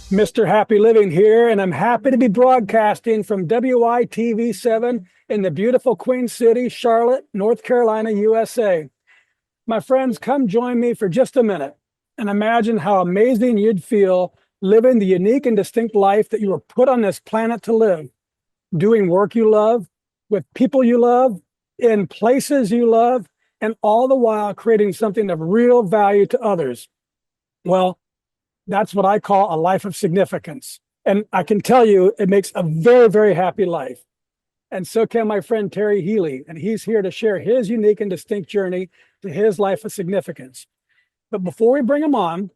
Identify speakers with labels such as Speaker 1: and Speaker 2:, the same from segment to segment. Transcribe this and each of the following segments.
Speaker 1: Mr. Happy Living here, and I'm happy to be broadcasting from WITV7 in the beautiful Queen City, Charlotte, North Carolina, USA. My friends, come join me for just a minute and imagine how amazing you'd feel living the unique and distinct life that you were put on this planet to live, doing work you love, with people you love, in places you love, and all the while creating something of real value to others. Well, that's what I call a life of significance. And I can tell you, it makes a very, very happy life. And so can my friend Terry Healey. And he's here to share his unique and distinct journey to his life of significance. But before we bring him on,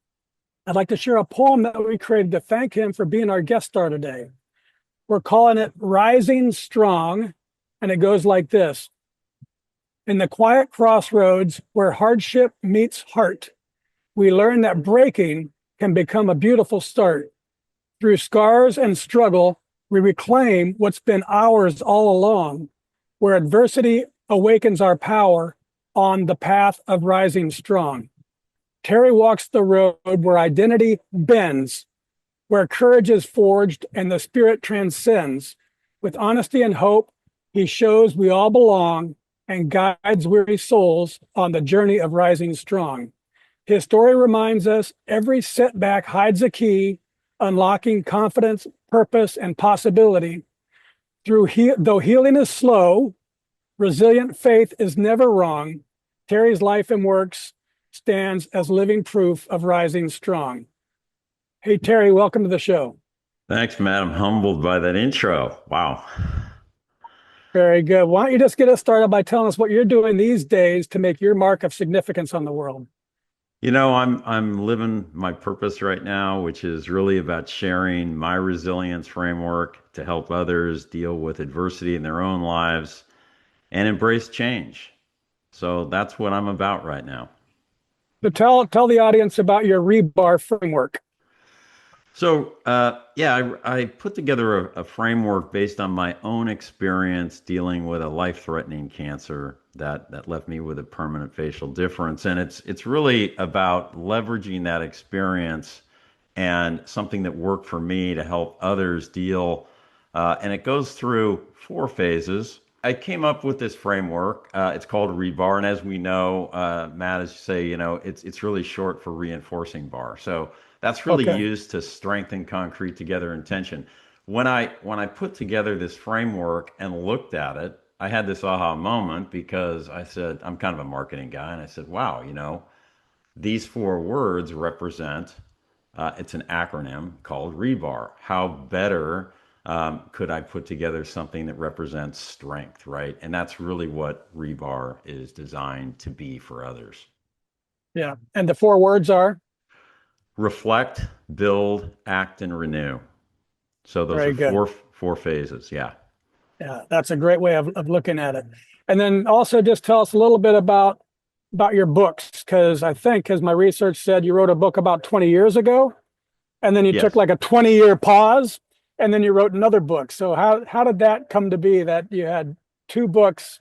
Speaker 1: I'd like to share a poem that we created to thank him for being our guest star today. We're calling it Rising Strong. And it goes like this. In the quiet crossroads where hardship meets heart, we learn that breaking can become a beautiful start. Through scars and struggle, we reclaim what's been ours all along, where adversity awakens our power on the path of rising strong. Terry walks the road where identity bends, where courage is forged and the spirit transcends. With honesty and hope, he shows we all belong and guides weary souls on the journey of rising strong. His story reminds us every setback hides a key, unlocking confidence, purpose, and possibility. Though healing is slow, resilient faith is never wrong. Terry's life and works stands as living proof of rising strong. Hey, Terry, welcome to the show.
Speaker 2: Thanks, Matt. I'm humbled by that intro. Wow.
Speaker 1: Very good. Why don't you just get us started by telling us what you're doing these days to make your mark of significance on the world?
Speaker 2: I'm living my purpose right now, which is really about sharing my resilience framework to help others deal with adversity in their own lives and embrace change. So that's what I'm about right now.
Speaker 1: So tell the audience about your rebar framework.
Speaker 2: I put together a framework based on my own experience dealing with a life-threatening cancer that left me with a permanent facial difference, and it's really about leveraging that experience and something that worked for me to help others deal. And it goes through four phases. I came up with this framework. It's called rebar, and as we know, Matt, as you say, it's really short for reinforcing bar. So that's really
Speaker 1: Okay.
Speaker 2: used to strengthen concrete together in tension. When I put together this framework and looked at it, I had this aha moment because I said, I'm kind of a marketing guy, and I said, wow, these four words represent, it's an acronym called rebar. How better could I put together something that represents strength, right? And that's really what rebar is designed to be for others.
Speaker 1: Yeah. And the four words are
Speaker 2: Reflect, build, act, and renew. So those are
Speaker 1: very good.
Speaker 2: four phases. Yeah.
Speaker 1: Yeah, that's a great way of looking at it. And then also just tell us a little bit about your books, because I think, as my research said, you wrote a book about 20 years ago, and then you took
Speaker 2: Yes.
Speaker 1: like a 20-year pause, and then you wrote another book. So how did that come to be that you had two books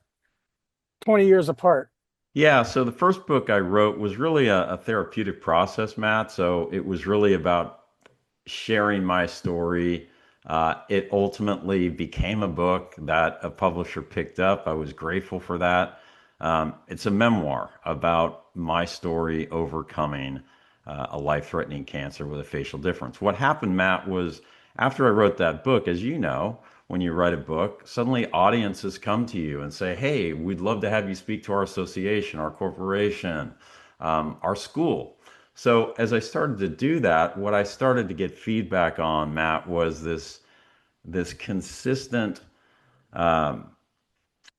Speaker 1: 20 years apart?
Speaker 2: Yeah, so the first book I wrote was really a therapeutic process, Matt. So it was really about sharing my story. It ultimately became a book that a publisher picked up. I was grateful for that. It's a memoir about my story overcoming a life-threatening cancer with a facial difference. What happened, Matt, was after I wrote that book, as you know, when you write a book, suddenly audiences come to you and say, hey, we'd love to have you speak to our association, our corporation, our school. So as I started to do that, what I started to get feedback on, Matt, was this consistent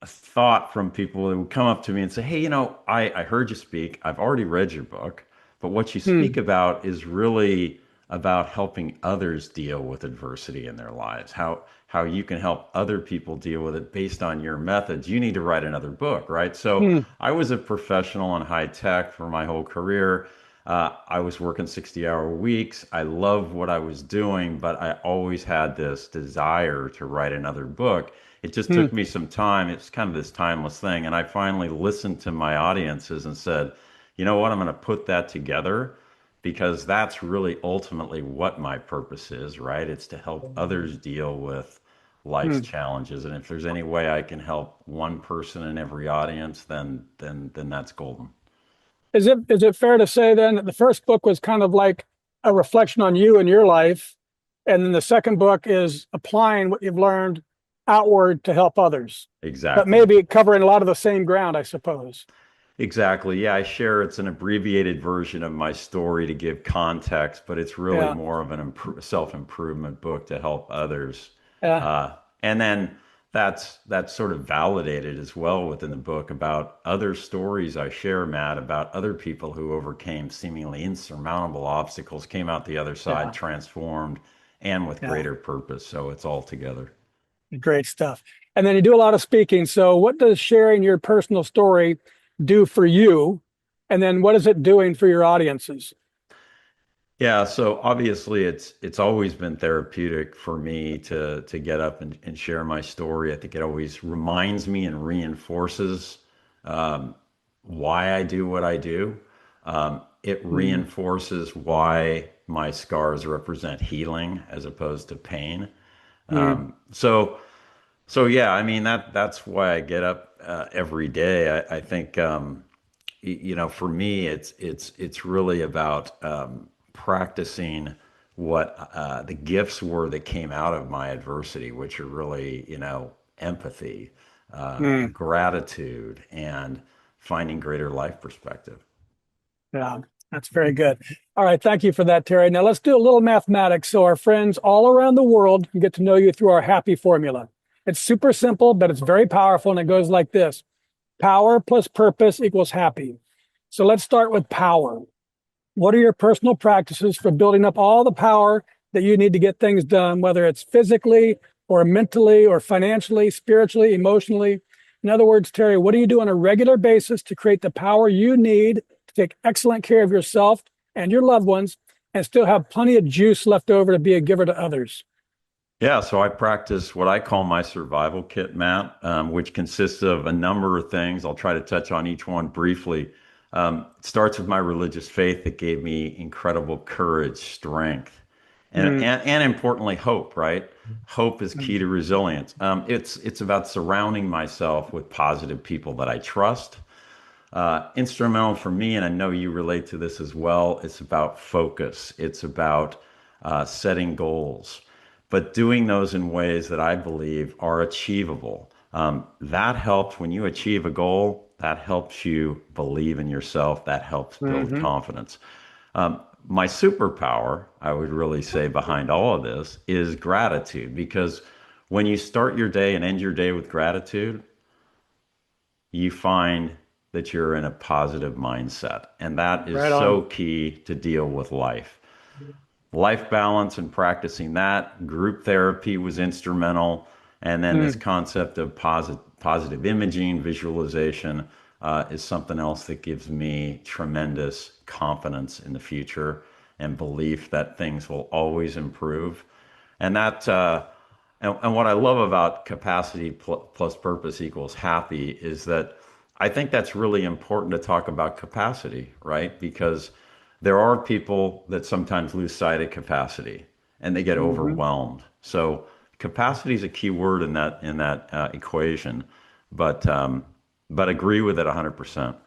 Speaker 2: thought from people that would come up to me and say, hey, I heard you speak. I've already read your book, but what you speak
Speaker 1: Hmm.
Speaker 2: about is really about helping others deal with adversity in their lives, how you can help other people deal with it based on your methods. You need to write another book, right? So
Speaker 1: Hmm.
Speaker 2: I was a professional in high tech for my whole career. I was working 60-hour weeks. I loved what I was doing, but I always had this desire to write another book. It just
Speaker 1: Hmm.
Speaker 2: took me some time. It's kind of this timeless thing. And I finally listened to my audiences and said, you know what? I'm going to put that together because that's really ultimately what my purpose is, right? It's to help others deal with life's
Speaker 1: Hmm.
Speaker 2: challenges. And if there's any way I can help one person in every audience, then that's golden.
Speaker 1: Is it fair to say then that the first book was kind of like a reflection on you and your life, and then the second book is applying what you've learned outward to help others, but
Speaker 2: Exactly.
Speaker 1: maybe covering a lot of the same ground, I suppose.
Speaker 2: Exactly. Yeah, I share it's an abbreviated version of my story to give context, but it's really
Speaker 1: Yeah,
Speaker 2: more of an self-improvement book to help others.
Speaker 1: yeah,
Speaker 2: And then that's sort of validated as well within the book about other stories I share, Matt, about other people who overcame seemingly insurmountable obstacles, came out the other side
Speaker 1: yeah,
Speaker 2: transformed and with
Speaker 1: yeah.
Speaker 2: greater purpose. So it's all together.
Speaker 1: Great stuff. And then you do a lot of speaking. So, what does sharing your personal story do for you? And then, what is it doing for your audiences?
Speaker 2: Yeah, so obviously it's always been therapeutic for me to get up and share my story. I think it always reminds me and reinforces um, why I do what I do. It
Speaker 1: Mm,
Speaker 2: reinforces why my scars represent healing as opposed to pain.
Speaker 1: mm,
Speaker 2: So yeah, I mean that's why I get up every day. I think for me, it's really about practicing what the gifts were that came out of my adversity, which are really, empathy,
Speaker 1: mm.
Speaker 2: gratitude, and finding greater life perspective.
Speaker 1: Yeah, that's very good. All right, thank you for that, Terry. Now let's do a little mathematics so our friends all around the world can get to know you through our happy formula. It's super simple, but it's very powerful, and it goes like this: power plus purpose equals happy. So let's start with power. What are your personal practices for building up all the power that you need to get things done, whether it's physically or mentally or financially, spiritually, emotionally? In other words, Terry, what do you do on a regular basis to create the power you need to take excellent care of yourself and your loved ones and still have plenty of juice left over to be a giver to others?
Speaker 2: Yeah, so I practice what I call my survival kit, Matt, which consists of a number of things. I'll try to touch on each one briefly. It starts with my religious faith that gave me incredible courage, strength,
Speaker 1: Mm,
Speaker 2: and importantly, hope, right? Hope is key to resilience. It's about surrounding myself with positive people that I trust. Instrumental for me, and I know you relate to this as well, it's about focus. It's about setting goals, but doing those in ways that I believe are achievable. That helps when you achieve a goal, that helps you believe in yourself, that helps build
Speaker 1: hmm.
Speaker 2: confidence. My superpower, I would really say, behind all of this is gratitude, because when you start your day and end your day with gratitude, you find that you're in a positive mindset. And that is
Speaker 1: Right on.
Speaker 2: so key to deal with life. Life balance and practicing that. Group therapy was instrumental. And then this
Speaker 1: Mm,
Speaker 2: concept of positive imaging, visualization is something else that gives me tremendous confidence in the future and belief that things will always improve. And and what I love about capacity plus purpose equals happy is that I think that's really important to talk about capacity, right? Because there are people that sometimes lose sight of capacity and they get
Speaker 1: hmm.
Speaker 2: overwhelmed. So capacity is a key word in that equation, but but agree with it 100%.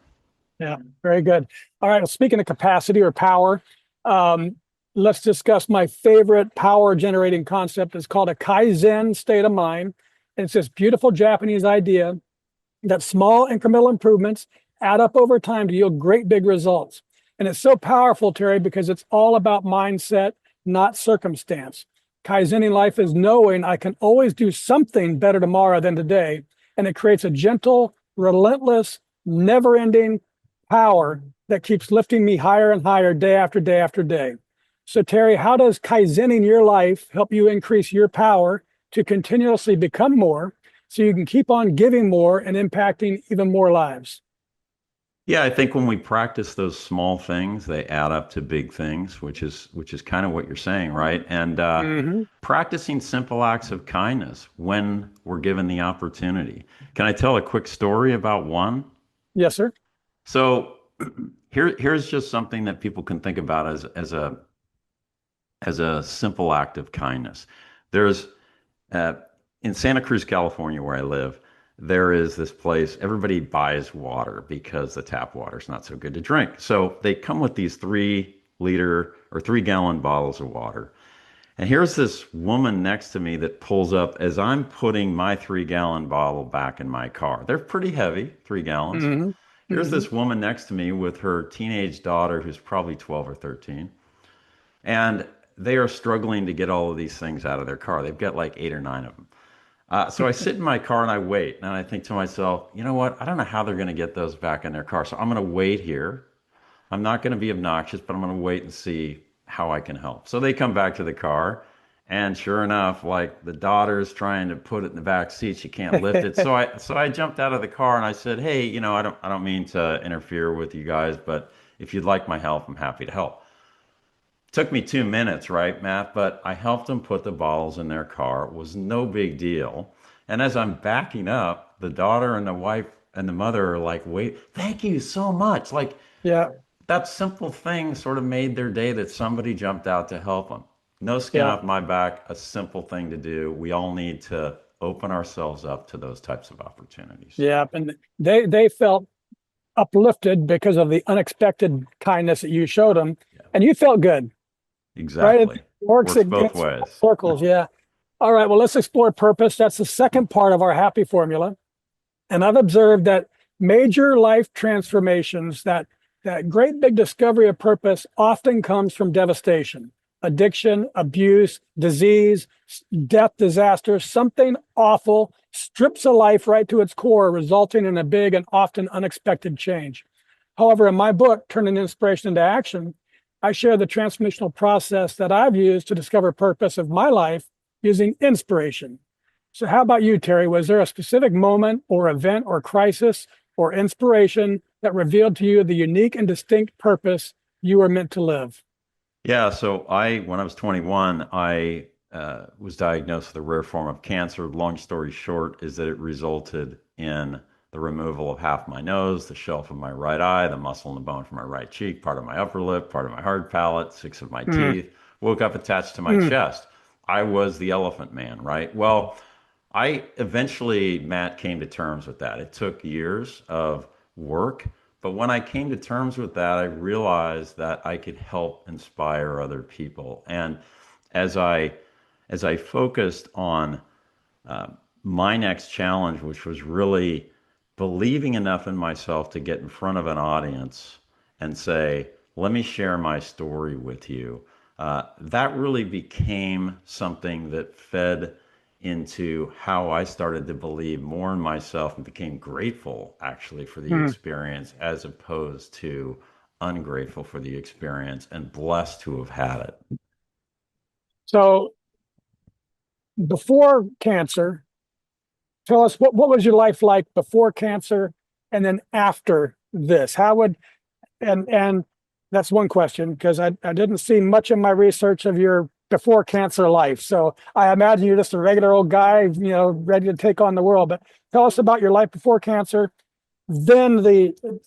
Speaker 1: Yeah, very good. All right. Well, speaking of capacity or power, um, let's discuss my favorite power generating concept. It's called a Kaizen state of mind. And it's this beautiful Japanese idea that small incremental improvements add up over time to yield great big results. And it's so powerful, Terry, because it's all about mindset, not circumstance. Kaizening life is knowing I can always do something better tomorrow than today. And it creates a gentle, relentless, never ending power that keeps lifting me higher and higher day after day after day. So, Terry, how does Kaizening your life help you increase your power to continuously become more so you can keep on giving more and impacting even more lives?
Speaker 2: Yeah, I think when we practice those small things, they add up to big things, which is kind of what you're saying, right? And
Speaker 1: Mm-hmm.
Speaker 2: practicing simple acts of kindness when we're given the opportunity. Can I tell a quick story about one?
Speaker 1: Yes, sir.
Speaker 2: So Here's just something that people can think about as a simple act of kindness. There's uh, in Santa Cruz, California, where I live, there is this place. Everybody buys water because the tap water is not so good to drink. So they come with these 3 liter or 3 gallon bottles of water. And here's this woman next to me that pulls up as I'm putting my 3 gallon bottle back in my car. They're pretty heavy, 3 gallons.
Speaker 1: Hmm.
Speaker 2: Here's
Speaker 1: Hmm.
Speaker 2: this woman next to me with her teenage daughter who's probably 12 or 13. And they are struggling to get all of these things out of their car. They've got like 8 or 9 of them. So I sit in my car and I wait. And I think to myself, you know what? I don't know how they're going to get those back in their car. So I'm going to wait here. I'm not going to be obnoxious, but I'm going to wait and see how I can help. So they come back to the car. And sure enough, like the daughter's trying to put it in the back seat, she can't lift it. So I jumped out of the car and I said, "Hey, I don't mean to interfere with you guys, but if you'd like my help, I'm happy to help." Took me 2 minutes, right, Matt? But I helped them put the bottles in their car. It was no big deal. And as I'm backing up, the daughter and the wife and the mother are like, "Wait, thank you so much." Like
Speaker 1: Yeah.
Speaker 2: that simple thing sort of made their day that somebody jumped out to help them. No skin
Speaker 1: Yeah.
Speaker 2: off my back, a simple thing to do. We all need to open ourselves up to those types of opportunities.
Speaker 1: Yeah. And they felt uplifted because of the unexpected kindness that you showed them,
Speaker 2: Yeah,
Speaker 1: and you felt good, right? It
Speaker 2: exactly.
Speaker 1: works
Speaker 2: Works
Speaker 1: in
Speaker 2: both
Speaker 1: full
Speaker 2: ways.
Speaker 1: circles. Yeah. All right. Well, let's explore purpose. That's the second part of our happy formula. And I've observed that major life transformations, that great big discovery of purpose often comes from devastation, addiction, abuse, disease, death, disaster, something awful strips a life right to its core, resulting in a big and often unexpected change. However, in my book, Turning Inspiration into Action, I share the transformational process that I've used to discover purpose of my life using inspiration. So, how about you, Terry? Was there a specific moment or event or crisis or inspiration that revealed to you the unique and distinct purpose you were meant to live?
Speaker 2: Yeah, when I was 21, I was diagnosed with a rare form of cancer. Long story short is that it resulted in the removal of half my nose, the shelf of my right eye, the muscle and the bone from my right cheek, part of my upper lip, part of my hard palate, 6 of my
Speaker 1: Mm,
Speaker 2: teeth. Woke up attached to my
Speaker 1: mm,
Speaker 2: chest. I was the elephant man, right? Well, I eventually, Matt, came to terms with that. It took years of work, but when I came to terms with that, I realized that I could help inspire other people. And as I as I focused on uh, my next challenge, which was really believing enough in myself to get in front of an audience and say, "Let me share my story with you." That really became something that fed into how I started to believe more in myself and became grateful actually for the
Speaker 1: mm.
Speaker 2: experience as opposed to ungrateful for the experience and blessed to have had it.
Speaker 1: So, before cancer, tell us what was your life like before cancer and then after this? How would and that's one question because I didn't see much in my research of your before cancer life. So I imagine you're just a regular old guy, ready to take on the world. But tell us about your life before cancer, then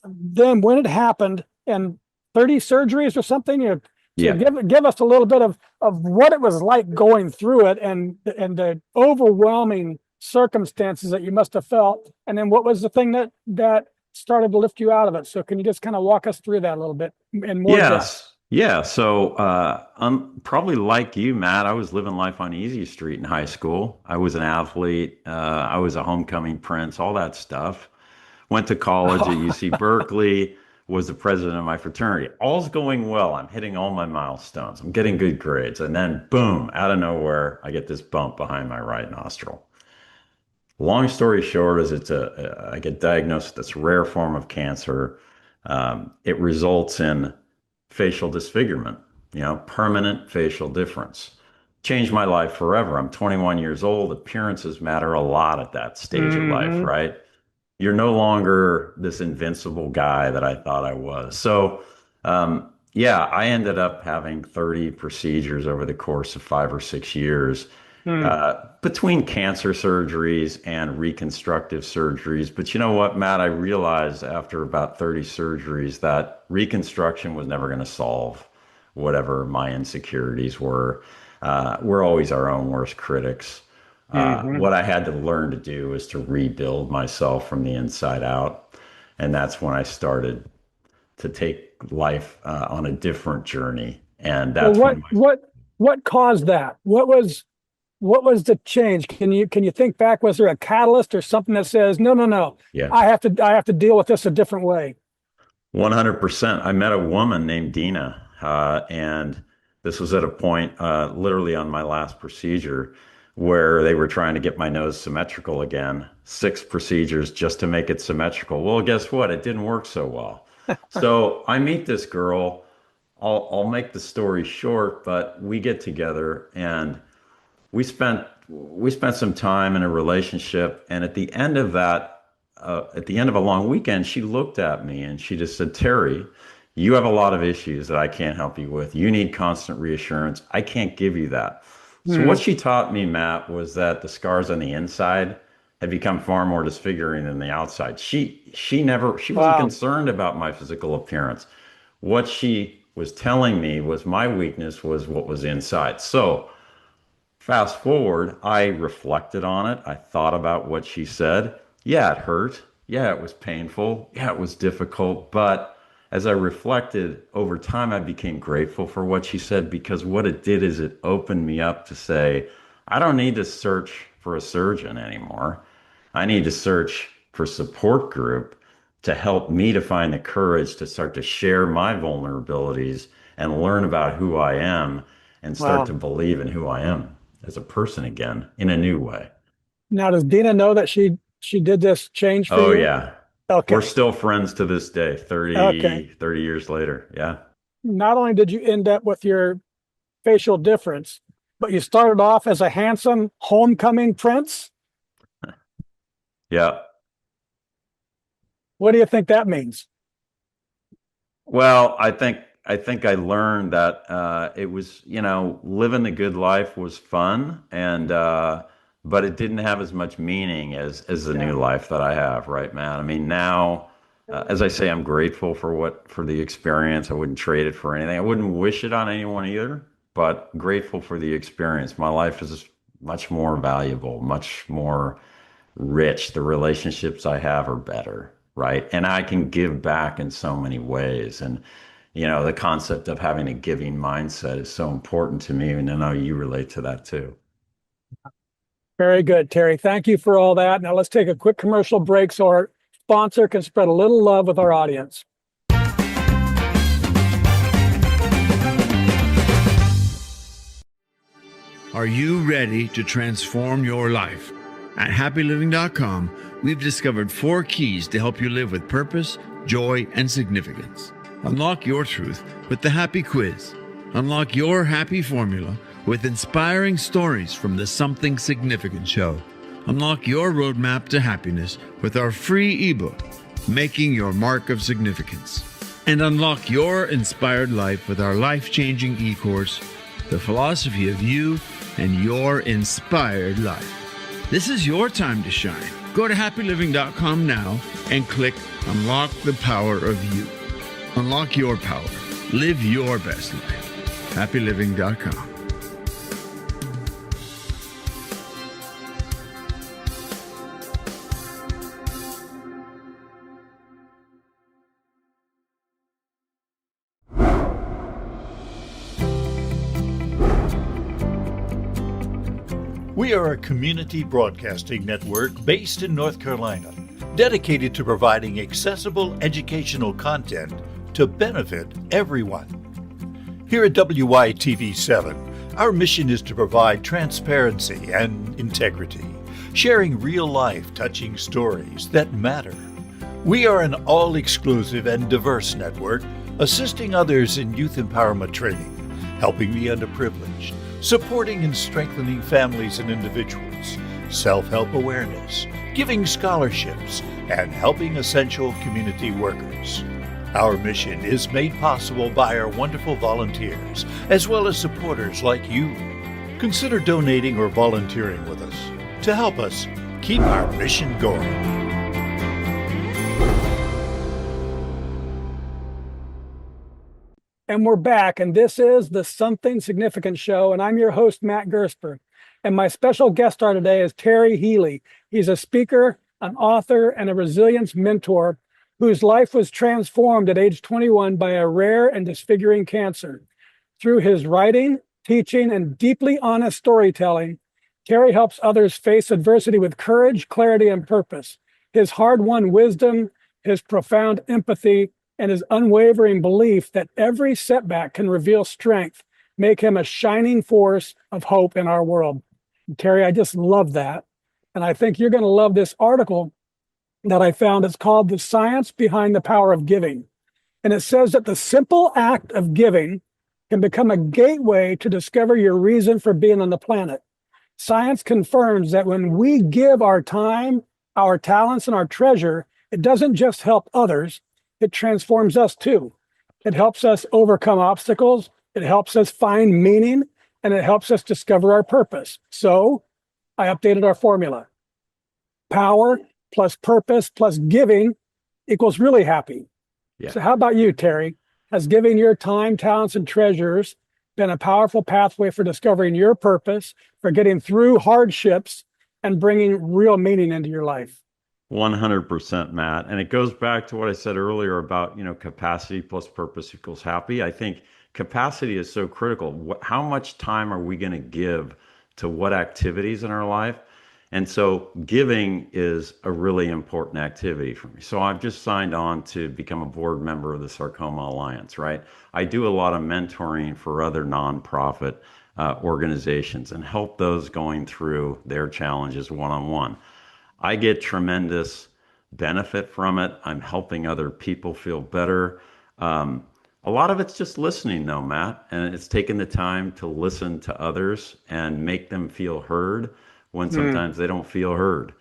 Speaker 1: then when it happened, and 30 surgeries or something. So
Speaker 2: Yeah.
Speaker 1: give us a little bit of what it was like going through it and the overwhelming circumstances that you must have felt, and then what was the thing that started to lift you out of it. So can you just kind of walk us through that a little bit in more depth?
Speaker 2: Yes. Yeah. So I'm probably like you, Matt. I was living life on Easy Street in high school. I was an athlete. I was a homecoming prince, all that stuff. Went to college at UC Berkeley, was the president of my fraternity. All's going well. I'm hitting all my milestones. I'm getting good grades. And then, boom, out of nowhere, I get this bump behind my right nostril. Long story short is I get diagnosed with this rare form of cancer. It results in facial disfigurement, permanent facial difference. Changed my life forever. I'm 21 years old. Appearances matter a lot at that stage of life,
Speaker 1: Hmm.
Speaker 2: right? You're no longer this invincible guy that I thought I was. Yeah, I ended up having 30 procedures over the course of 5 or 6 years.
Speaker 1: Mm.
Speaker 2: between cancer surgeries and reconstructive surgeries. But you know what, Matt? I realized after about 30 surgeries that reconstruction was never going to solve whatever my insecurities were. We're always our own worst critics.
Speaker 1: Hmm.
Speaker 2: What I had to learn to do is to rebuild myself from the inside out. And that's when I started to take life on a different journey. And
Speaker 1: Well,
Speaker 2: that's when my,
Speaker 1: what caused that? What was the change? Can you think back? Was there a catalyst or something that says, no, no, no,
Speaker 2: yeah,
Speaker 1: I have to deal with this a different way?
Speaker 2: 100%. I met a woman named Dina, and this was at a point, literally on my last procedure, where they were trying to get my nose symmetrical again. 6 procedures just to make it symmetrical. Well, guess what? It didn't work so well. So I meet this girl. I'll make the story short, but we get together and we spent some time in a relationship, and at the end of that, at the end of a long weekend, she looked at me and she just said, "Terry, you have a lot of issues that I can't help you with. You need constant reassurance. I can't give you that." So what
Speaker 1: Hmm.
Speaker 2: she taught me, Matt, was that the scars on the inside had become far more disfiguring than the outside. She wasn't
Speaker 1: Wow.
Speaker 2: concerned about my physical appearance. What she was telling me was my weakness was what was inside. So fast forward, I reflected on it. I thought about what she said. Yeah, it hurt. Yeah, it was painful. Yeah, it was difficult. But as I reflected over time, I became grateful for what she said because what it did is it opened me up to say, I don't need to search for a surgeon anymore. I need to search for support group to help me to find the courage to start to share my vulnerabilities and learn about who I am and start to
Speaker 1: Wow.
Speaker 2: believe in who I am as a person again in a new way.
Speaker 1: Now, does Dina know that she did this change for
Speaker 2: Oh,
Speaker 1: you?
Speaker 2: yeah. We're
Speaker 1: Okay.
Speaker 2: still friends to this day,
Speaker 1: Okay.
Speaker 2: 30 years later. Yeah.
Speaker 1: Not only did you end up with your facial difference, but you started off as a handsome homecoming prince.
Speaker 2: Yeah.
Speaker 1: What do you think that means?
Speaker 2: Well, I think I learned that it was, living the good life was fun and but it didn't have as much meaning as the
Speaker 1: Yeah.
Speaker 2: new life that I have, right, man? I mean, now as I say, I'm grateful for the experience. I wouldn't trade it for anything. I wouldn't wish it on anyone either, but grateful for the experience. My life is much more valuable, much more rich. The relationships I have are better, right? And I can give back in so many ways. And, the concept of having a giving mindset is so important to me. And I know you relate to that too.
Speaker 1: Very good, Terry. Thank you for all that. Now let's take a quick commercial break so our sponsor can spread a little love with our audience.
Speaker 3: Are you ready to transform your life? At happyliving.com, we've discovered 4 keys to help you live with purpose, joy, and significance. Unlock your truth with the Happy Quiz. Unlock your happy formula with inspiring stories from the Something Significant Show. Unlock your roadmap to happiness with our free ebook, Making Your Mark of Significance. And unlock your inspired life with our life-changing e-course, The Philosophy of You and Your Inspired Life. This is your time to shine. Go to happyliving.com now and click Unlock the Power of You. Unlock your power. Live your best life. happyliving.com.
Speaker 4: We are a community broadcasting network based in North Carolina, dedicated to providing accessible educational content to benefit everyone. Here at WYTV7, our mission is to provide transparency and integrity, sharing real-life touching stories that matter. We are an all-exclusive and diverse network, assisting others in youth empowerment training, helping the underprivileged, supporting and strengthening families and individuals, self-help awareness, giving scholarships, and helping essential community workers. Our mission is made possible by our wonderful volunteers, as well as supporters like you. consider donating or volunteering with us to help us keep our mission going.
Speaker 1: And we're back, and this is the Something Significant Show, and I'm your host, Matt Gersper. And my special guest star today is Terry Healey. He's a speaker, an author, and a resilience mentor whose life was transformed at age 21 by a rare and disfiguring cancer. Through his writing, teaching, and deeply honest storytelling, Terry helps others face adversity with courage, clarity, and purpose. His hard-won wisdom, his profound empathy, and his unwavering belief that every setback can reveal strength make him a shining force of hope in our world. Terry, I just love that. And I think you're going to love this article that I found. It's called The Science Behind the Power of Giving. And it says that the simple act of giving can become a gateway to discover your reason for being on the planet. Science confirms that when we give our time, our talents, and our treasure, it doesn't just help others, it transforms us too. It helps us overcome obstacles, it helps us find meaning, and it helps us discover our purpose. So I updated our formula. Power plus purpose plus giving equals really happy.
Speaker 2: Yeah.
Speaker 1: So how about you, Terry? Has giving your time, talents, and treasures been a powerful pathway for discovering your purpose, for getting through hardships, and bringing real meaning into your life?
Speaker 2: 100%, Matt. And it goes back to what I said earlier about, capacity plus purpose equals happy. I think capacity is so critical. How much time are we going to give to what activities in our life? And so giving is a really important activity for me. So I've just signed on to become a board member of the Sarcoma Alliance, right? I do a lot of mentoring for other nonprofit organizations and help those going through their challenges one-on-one. I get tremendous benefit from it. I'm helping other people feel better. A lot of it's just listening though, Matt, and it's taking the time to listen to others and make them feel heard when sometimes they don't feel heard.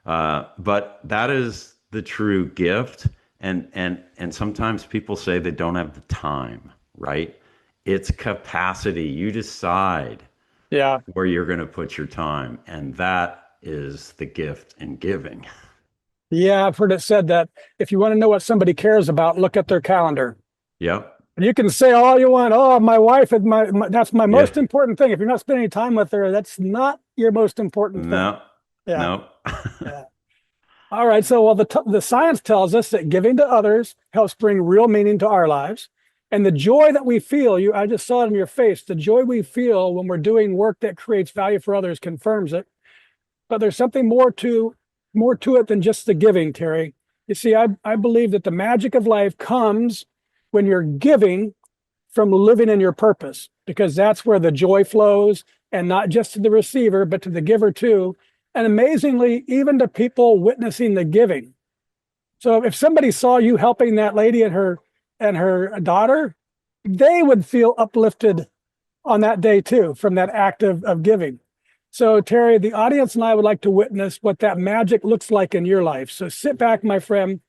Speaker 2: But that is the true gift. And sometimes people say they don't have the time, right? It's capacity. You decide where you're going to put your time. And that is the gift in giving.
Speaker 1: Yeah, I've heard it said that if you want to know what somebody cares about, look at their calendar.
Speaker 2: Yep.
Speaker 1: And you can say all you want. Oh, my wife is that's my most important thing. If you're not spending time with her, that's not your most important thing.
Speaker 2: No.
Speaker 1: Yeah.
Speaker 2: No.
Speaker 1: Yeah. All right. So, well, the science tells us that giving to others helps bring real meaning to our lives. And the joy that we feel, I just saw it in your face, the joy we feel when we're doing work that creates value for others confirms it. But there's something more to it than just the giving, Terry. You see, I believe that the magic of life comes when you're giving from living in your purpose, because that's where the joy flows, and not just to the receiver, but to the giver too. And amazingly, even to people witnessing the giving. So if somebody saw you helping that lady and her daughter, they would feel uplifted on that day too, from that act of giving. So Terry, the audience and I would like to witness what that magic looks like in your life. So sit back, my friend,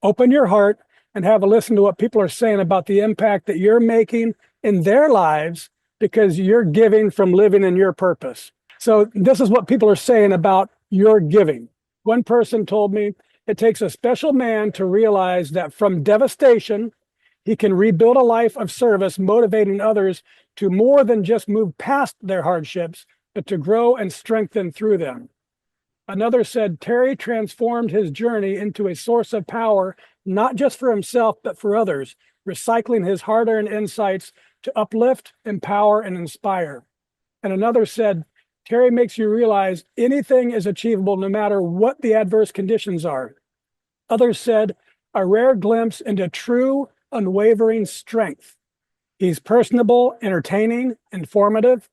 Speaker 1: open your heart, and have a listen to what people are saying about the impact that you're making in their lives because you're giving from living in your purpose. So this is what people are saying about your giving. One person told me it takes a special man to realize that from devastation, he can rebuild a life of service, motivating others to more than just move past their hardships, but to grow and strengthen through them. Another said, Terry transformed his journey into a source of power, not just for himself, but for others, recycling his hard-earned insights to uplift, empower, and inspire. And another said, Terry makes you realize anything is achievable no matter what the adverse conditions are. Others said, a rare glimpse into true, unwavering strength. He's personable, entertaining, informative,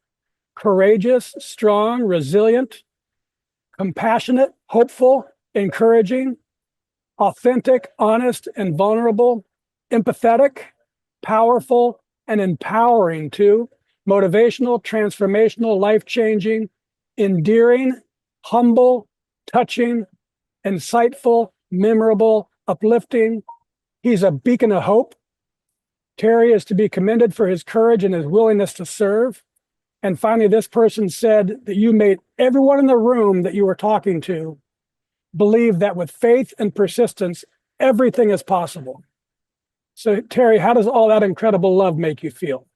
Speaker 1: courageous, strong, resilient, compassionate, hopeful, encouraging, authentic, honest, and vulnerable, empathetic, powerful, and empowering too, motivational, transformational, life-changing, endearing, humble, touching, insightful, memorable, uplifting. He's a beacon of hope. Terry is to be commended for his courage and his willingness to serve. And finally, this person said that you made everyone in the room that you were talking to believe that with faith and persistence, everything is possible. So, Terry, how does all that incredible love make you feel?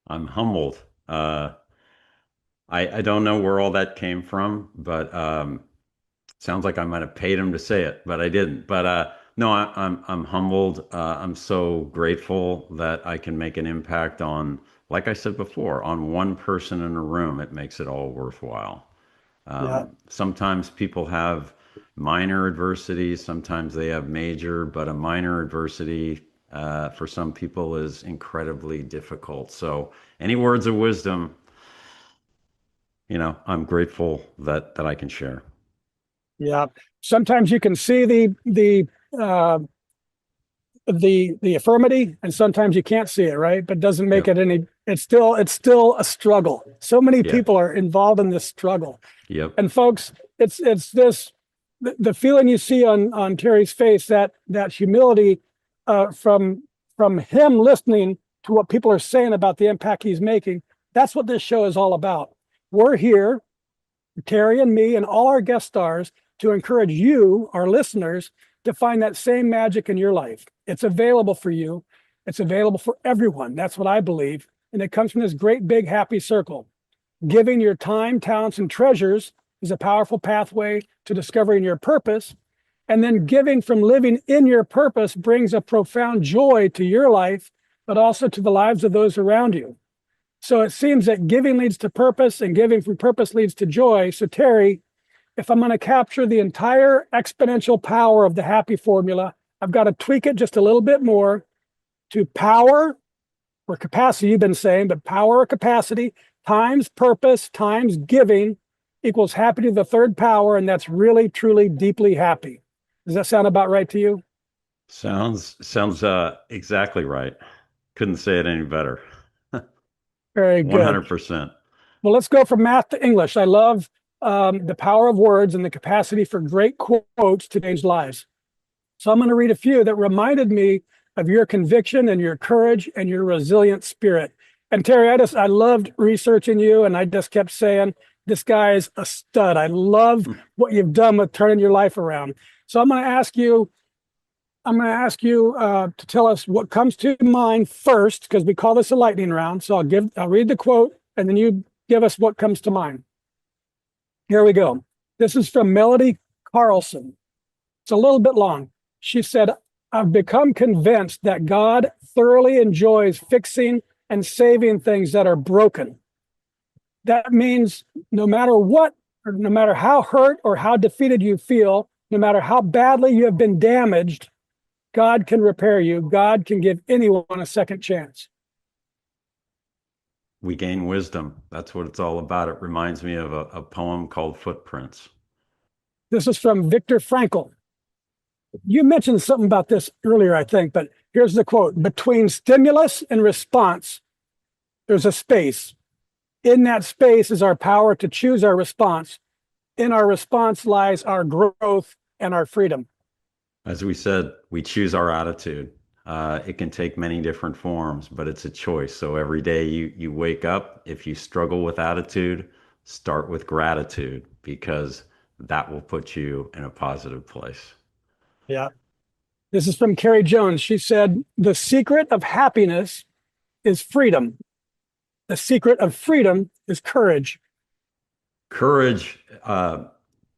Speaker 2: I'm humbled. I don't know where all that came from, but sounds like I might have paid him to say it, but I didn't. But no, I'm humbled. I'm so grateful that I can make an impact on, like I said before, on one person in a room. It makes it all worthwhile.
Speaker 1: Yeah.
Speaker 2: Sometimes people have minor adversities, sometimes they have major, but a minor adversity for some people is incredibly difficult. So, any words of wisdom, I'm grateful that I can share.
Speaker 1: Yeah. Sometimes you can see uh, the affirmity, and sometimes you can't see it, right? But doesn't make
Speaker 2: Yep.
Speaker 1: it any. It's still a struggle. So many
Speaker 2: Yeah.
Speaker 1: people are involved in this struggle,
Speaker 2: Yep.
Speaker 1: and folks, it's this the feeling you see on Terry's face, that humility from him listening to what people are saying about the impact he's making. That's what this show is all about. We're here, Terry and me and all our guest stars, to encourage you, our listeners, to find that same magic in your life. It's available for you. It's available for everyone. That's what I believe. And it comes from this great, big, happy circle. Giving your time, talents, and treasures is a powerful pathway to discovering your purpose. And then giving from living in your purpose brings a profound joy to your life, but also to the lives of those around you. So it seems that giving leads to purpose, and giving from purpose leads to joy. So, Terry, if I'm going to capture the entire exponential power of the happy formula, I've got to tweak it just a little bit more to power or capacity, you've been saying, but power or capacity times purpose times giving equals happy to the third power. And that's really, truly, deeply happy. Does that sound about right to you?
Speaker 2: Sounds exactly right. Couldn't say it any better.
Speaker 1: Very good.
Speaker 2: 100%.
Speaker 1: Well, let's go from math to English. I love the power of words and the capacity for great quotes to change lives. So I'm going to read a few that reminded me of your conviction and your courage and your resilient spirit. And Terry, I loved researching you, and I just kept saying, this guy is a stud. I love what you've done with turning your life around. So I'm going to ask you to tell us what comes to mind first, because we call this a lightning round. So I'll read the quote, and then you give us what comes to mind. Here we go. This is from Melody Carlson. It's a little bit long. She said, I've become convinced that God thoroughly enjoys fixing and saving things that are broken. That means no matter what, or no matter how hurt or how defeated you feel, no matter how badly you have been damaged, God can repair you. God can give anyone a second chance.
Speaker 2: We gain wisdom. That's what it's all about. It reminds me of a poem called Footprints.
Speaker 1: This is from Viktor Frankl. You mentioned something about this earlier, I think, but here's the quote. Between stimulus and response, there's a space. In that space is our power to choose our response. In our response lies our growth and our freedom.
Speaker 2: As we said, we choose our attitude. It can take many different forms, but it's a choice. So every day you wake up, if you struggle with attitude, start with gratitude, because that will put you in a positive place.
Speaker 1: Yeah. This is from Carrie Jones. She said, the secret of happiness is freedom. The secret of freedom is courage.
Speaker 2: Courage,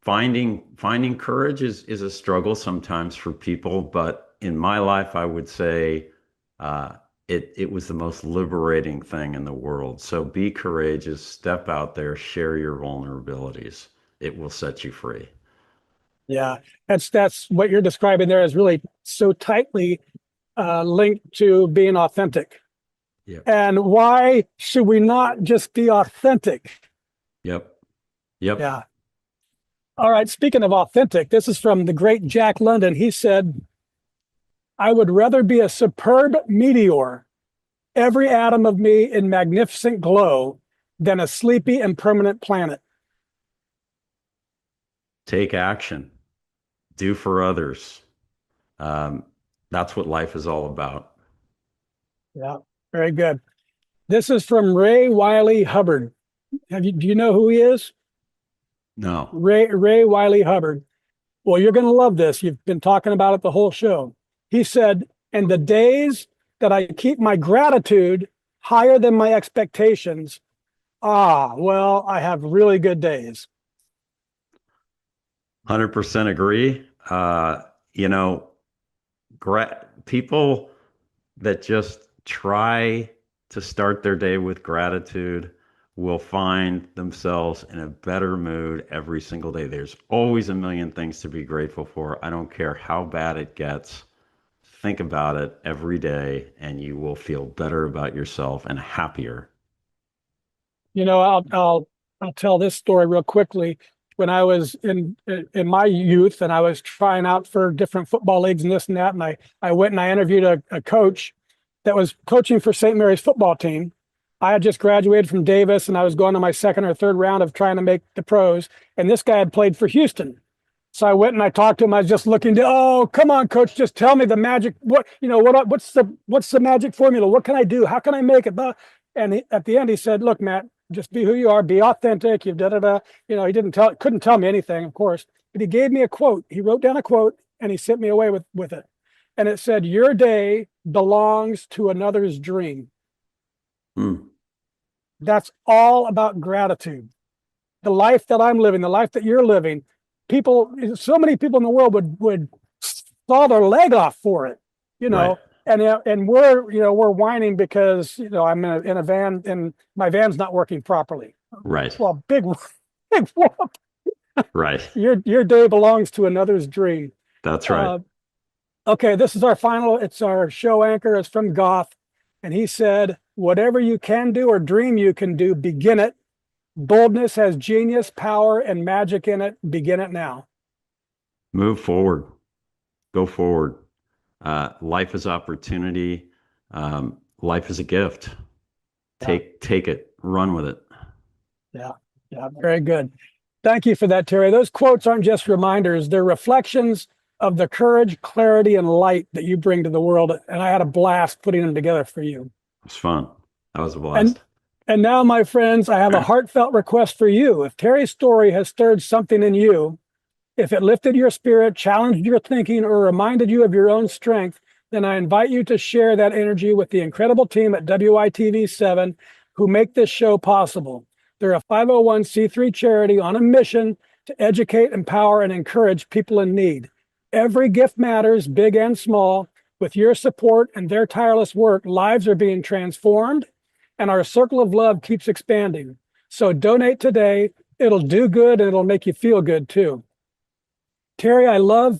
Speaker 2: finding courage is a struggle sometimes for people, but in my life, I would say it was the most liberating thing in the world. So be courageous, step out there, share your vulnerabilities. It will set you free.
Speaker 1: Yeah, that's what you're describing there is really so tightly linked to being authentic.
Speaker 2: Yep.
Speaker 1: And why should we not just be authentic?
Speaker 2: Yep. Yep.
Speaker 1: Yeah. All right. Speaking of authentic, this is from the great Jack London. He said, I would rather be a superb meteor, every atom of me in magnificent glow, than a sleepy and permanent planet.
Speaker 2: Take action. Do for others. That's what life is all about.
Speaker 1: Yeah, very good. This is from Ray Wiley Hubbard. Do you know who he is?
Speaker 2: No.
Speaker 1: Ray Wiley Hubbard. Well, you're going to love this. You've been talking about it the whole show. He said, "And the days that I keep my gratitude higher than my expectations, well, I have really good days."
Speaker 2: 100% agree. You know, people that just try to start their day with gratitude will find themselves in a better mood every single day. There's always a million things to be grateful for. I don't care how bad it gets. Think about it every day, and you will feel better about yourself and happier.
Speaker 1: You know, I'll tell this story real quickly. When I was in my youth, and I was trying out for different football leagues and this and that, and I went and I interviewed a coach that was coaching for St. Mary's football team. I had just graduated from Davis, and I was going to my second or third round of trying to make the pros. And this guy had played for Houston. So I went and I talked to him. I was just looking to, oh, come on, coach, just tell me the magic. What's the magic formula? What can I do? How can I make it? And at the end, he said, "Look, Matt, just be who you are. Be authentic. You've da-da-da." He couldn't tell me anything, of course, but he gave me a quote. He wrote down a quote and he sent me away with it. And it said, "Your day belongs to another's dream." That's all about gratitude. The life that I'm living, the life that you're living, so many people in the world would saw their leg off for it,
Speaker 2: Right.
Speaker 1: and we're whining because I'm in a van and my van's not working properly.
Speaker 2: Right.
Speaker 1: Well, big whoop.
Speaker 2: Right.
Speaker 1: Your day belongs to another's dream.
Speaker 2: That's right.
Speaker 1: Okay, this is our final. It's our show anchor. It's from Goth, and he said, "Whatever you can do or dream you can do, begin it. Boldness has genius, power, and magic in it. Begin it now."
Speaker 2: Move forward. Go forward. Life is opportunity. Life is a gift. Take it. Run with it.
Speaker 1: Yeah, very good. Thank you for that, Terry. Those quotes aren't just reminders. They're reflections of the courage, clarity, and light that you bring to the world. And I had a blast putting them together for you.
Speaker 2: It was fun. That was a blast.
Speaker 1: And now, my friends, I have a heartfelt request for you. If Terry's story has stirred something in you, if it lifted your spirit, challenged your thinking, or reminded you of your own strength, then I invite you to share that energy with the incredible team at WITV7 who make this show possible. They're a 501c3 charity on a mission to educate, empower, and encourage people in need. Every gift matters, big and small. With your support and their tireless work, lives are being transformed, and our circle of love keeps expanding. So donate today. It'll do good, and it'll make you feel good too. Terry, I love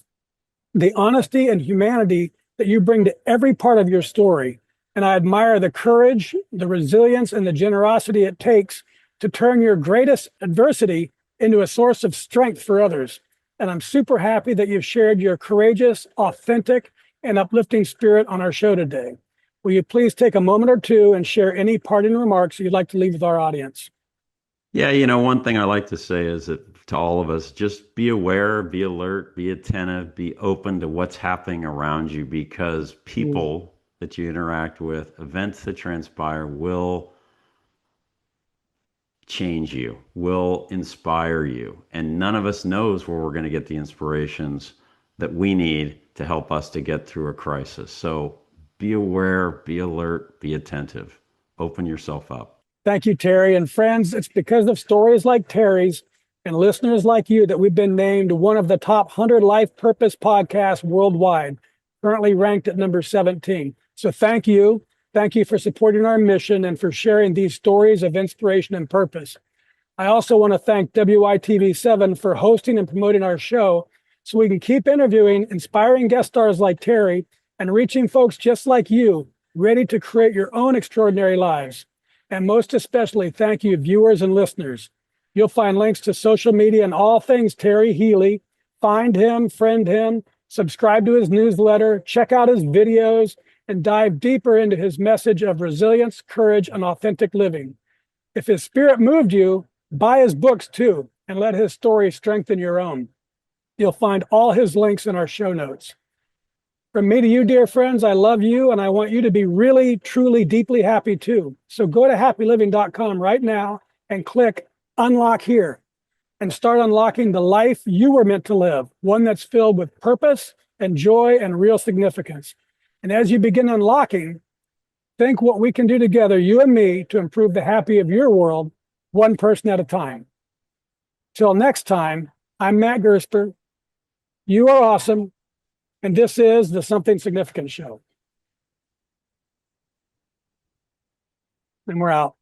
Speaker 1: the honesty and humanity that you bring to every part of your story. And I admire the courage, the resilience, and the generosity it takes to turn your greatest adversity into a source of strength for others. And I'm super happy that you've shared your courageous, authentic, and uplifting spirit on our show today. Will you please take a moment or two and share any parting remarks you'd like to leave with our audience?
Speaker 2: Yeah, one thing I like to say is that to all of us, just be aware, be alert, be attentive, be open to what's happening around you, because people that you interact with, events that transpire will change you, will inspire you. And none of us knows where we're going to get the inspirations that we need to help us to get through a crisis. So be aware, be alert, be attentive, open yourself up.
Speaker 1: Thank you, Terry. And friends, it's because of stories like Terry's and listeners like you that we've been named one of the top 100 life purpose podcasts worldwide, currently ranked at number 17. So thank you. Thank you for supporting our mission and for sharing these stories of inspiration and purpose. I also want to thank WITV7 for hosting and promoting our show so we can keep interviewing inspiring guest stars like Terry and reaching folks just like you, ready to create your own extraordinary lives. And most especially, thank you, viewers and listeners. You'll find links to social media and all things Terry Healey. Find him, friend him, subscribe to his newsletter, check out his videos, and dive deeper into his message of resilience, courage, and authentic living. If his spirit moved you, buy his books too, and let his story strengthen your own. You'll find all his links in our show notes. From me to you, dear friends, I love you and I want you to be really, truly, deeply happy too. So go to happyliving.com right now and click Unlock Here and start unlocking the life you were meant to live, one that's filled with purpose and joy and real significance. And as you begin unlocking, think what we can do together, you and me, to improve the happy of your world, one person at a time. Till next time, I'm Matt Gersper. You are awesome. And this is the Something Significant Show. And we're out.